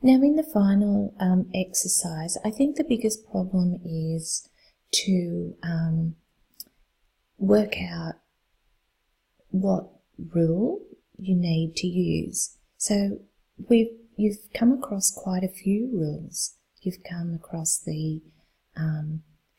Now in the final exercise, I think the biggest problem is to work out what rule you need to use. So you've come across quite a few rules. You've come across the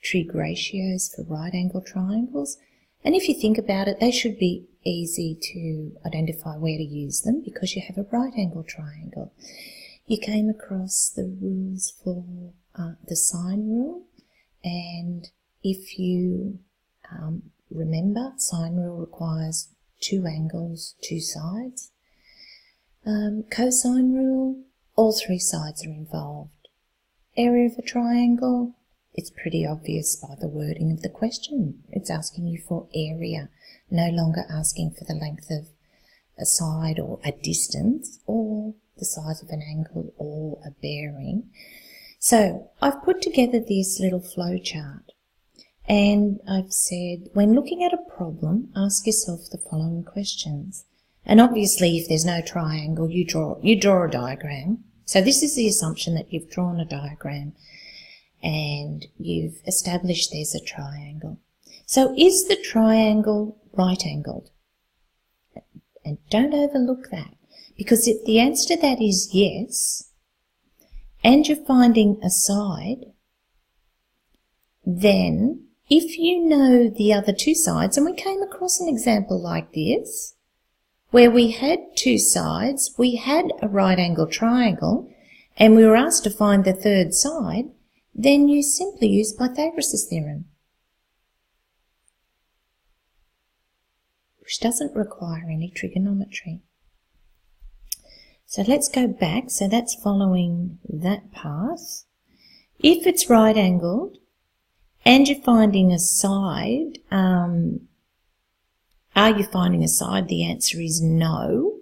trig ratios for right angle triangles, and if you think about it, they should be easy to identify where to use them because you have a right angle triangle. You came across the rules for the sine rule, and if you remember, sine rule requires two angles, two sides. Cosine rule, all three sides are involved. Area of a triangle, it's pretty obvious by the wording of the question. It's asking you for area, no longer asking for the length of a side or a distance or the size of an angle or a bearing. So I've put together this little flow chart, and I've said, when looking at a problem, ask yourself the following questions. And obviously, if there's no triangle, you draw a diagram. So this is the assumption that you've drawn a diagram and you've established there's a triangle. So is the triangle right angled? And don't overlook that, because if the answer to that is yes, and you're finding a side, then if you know the other two sides, and we came across an example like this, where we had two sides, we had a right angle triangle, and we were asked to find the third side, then you simply use Pythagoras' theorem, which doesn't require any trigonometry. So let's go back. So that's following that path. If it's right angled and you're finding a side, are you finding a side? The answer is no.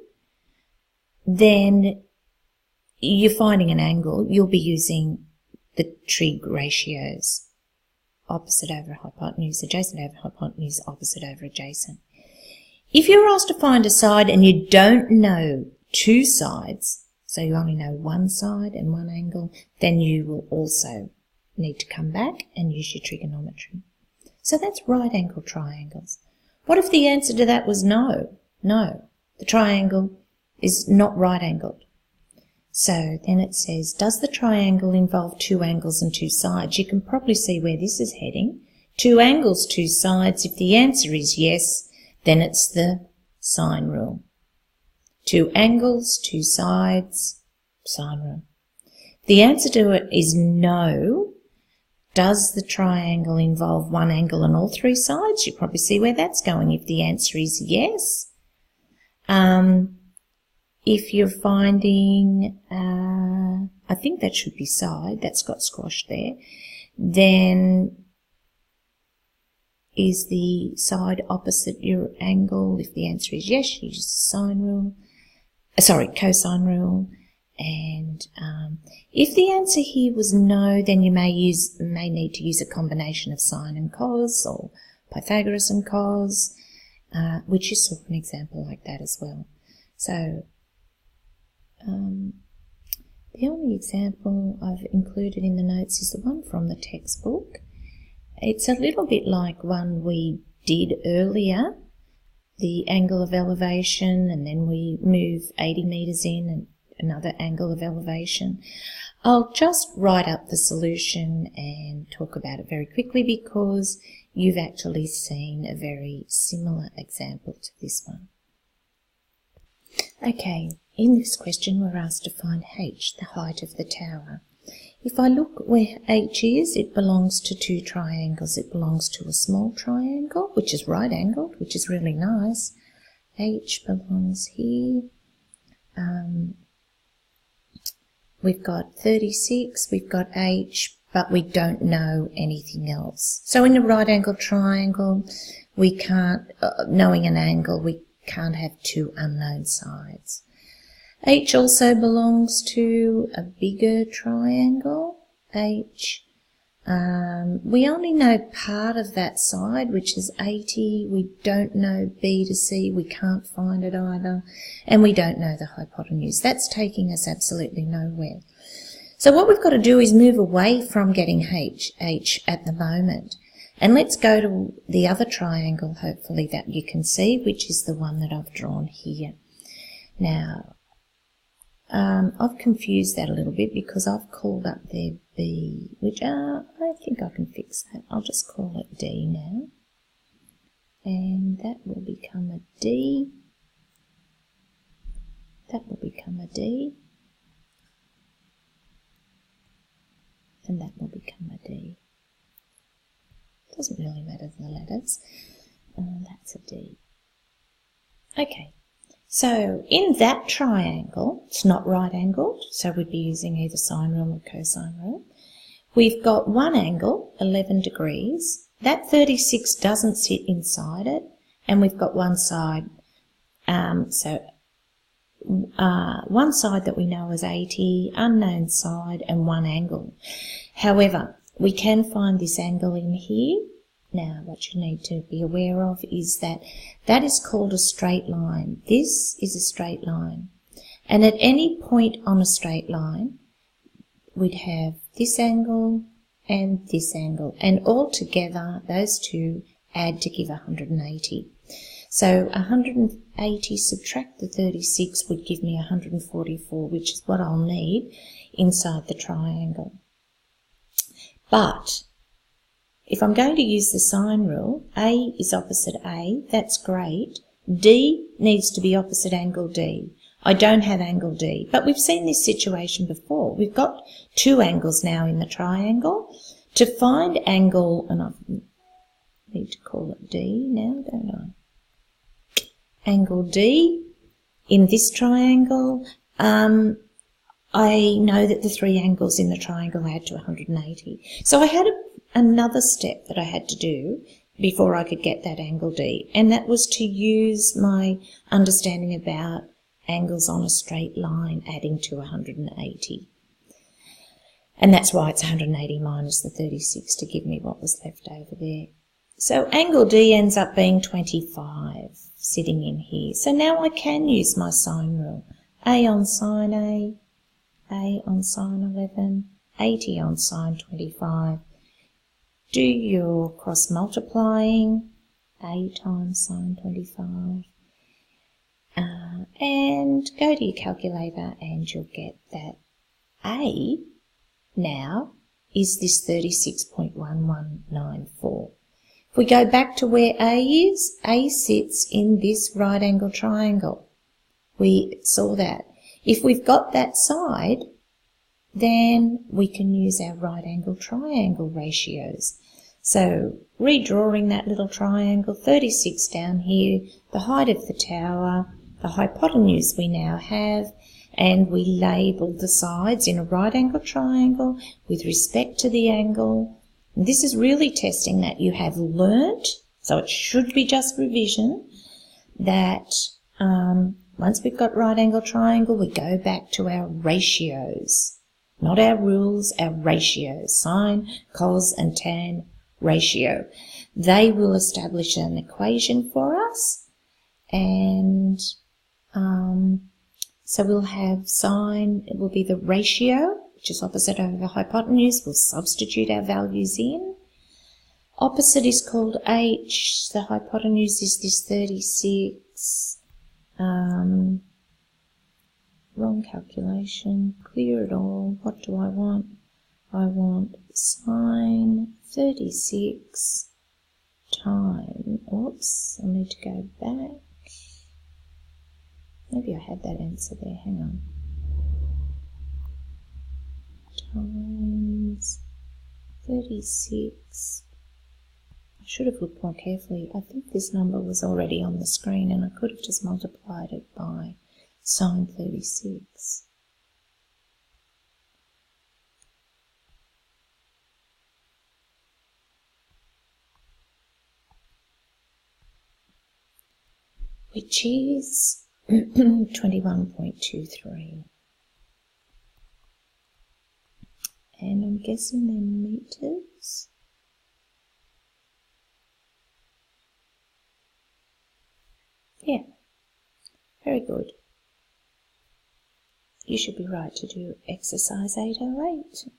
Then you're finding an angle. You'll be using the trig ratios. Opposite over hypotenuse, adjacent over hypotenuse, opposite over adjacent. If you're asked to find a side and you don't know two sides, so you only know one side and one angle, then you will also need to come back and use your trigonometry. So that's right angle triangles. What if the answer to that was no? No, the triangle is not right angled. So then it says, does the triangle involve two angles and two sides? You can probably see where this is heading. Two angles, two sides. If the answer is yes, then it's the sine rule. Two angles, two sides, sine rule. The answer to it is no. Does the triangle involve one angle and all three sides? You probably see where that's going. If the answer is yes, if you're finding, I think that should be side, that's got squashed there, then is the side opposite your angle? If the answer is yes, you use sine rule, cosine rule. And if the answer here was no, then you may need to use a combination of sine and cos, or Pythagoras and cos, which you saw an example like that as well. So the only example I've included in the notes is the one from the textbook. It's a little bit like one we did earlier, the angle of elevation, and then we move 80 metres in and another angle of elevation. I'll just write up the solution and talk about it very quickly because you've actually seen a very similar example to this one. Okay, in this question we're asked to find h, the height of the tower. If I look where h is, it belongs to two triangles. It belongs to a small triangle, which is right angled, which is really nice. H belongs here. We've got 36, we've got h, but we don't know anything else. So in a right angle triangle, we can't, knowing an angle, we can't have two unknown sides. H also belongs to a bigger triangle. H We only know part of that side, which is 80. We don't know B to C. We can't find it either. And we don't know the hypotenuse. That's taking us absolutely nowhere. So what we've got to do is move away from getting H at the moment. And let's go to the other triangle, hopefully, that you can see, which is the one that I've drawn here. Now, I've confused that a little bit because I've called up there B, which I think I can fix that. I'll just call it D now. And that will become a D. That will become a D. And that will become a D. Doesn't really matter the letters. That's a D. Okay. So in that triangle, it's not right angled, so we'd be using either sine rule or cosine rule. We've got one angle, 11 degrees. That 36 doesn't sit inside it, and we've got one side. One side that we know is 80, unknown side, and one angle. However, we can find this angle in here. Now, what you need to be aware of is that that is called a straight line. This is a straight line. And at any point on a straight line, we'd have this angle and this angle. And all together, those two add to give 180. So 180 subtract the 36 would give me 144, which is what I'll need inside the triangle. But if I'm going to use the sine rule, A is opposite A, that's great. D needs to be opposite angle D. I don't have angle D, but we've seen this situation before. We've got two angles now in the triangle. To find angle, and I need to call it D now, don't I? Angle D in this triangle, I know that the three angles in the triangle add to 180. So I had another step that I had to do before I could get that angle D, and that was to use my understanding about angles on a straight line adding to 180. And that's why it's 180 minus the 36 to give me what was left over there. So angle D ends up being 25 sitting in here. So now I can use my sine rule. A on sine A on sine 11, 80 on sine 25. Do your cross multiplying, A times sine 25, and go to your calculator and you'll get that A now is this 36.1194. If we go back to where A is, A sits in this right angle triangle. We saw that. If we've got that side, then we can use our right angle triangle ratios. So redrawing that little triangle, 36 down here, the height of the tower, the hypotenuse we now have, and we label the sides in a right angle triangle with respect to the angle. And this is really testing that you have learnt, so it should be just revision, that once we've got right angle triangle, we go back to our ratios. Not our rules, our ratios, sine, cos and tan ratio. They will establish an equation for us, and so we'll have sine, it will be the ratio, which is opposite over hypotenuse. We'll substitute our values in. Opposite is called h, the hypotenuse is this 36. Wrong calculation, clear it all. What do I want? I want sine 36 times, oops, I need to go back. Maybe I had that answer there, hang on. Times 36. I should have looked more carefully. I think this number was already on the screen and I could have just multiplied it by sine 36. Which is 21.23. And I'm guessing they're meters. Yeah, very good. You should be right to do exercise 808.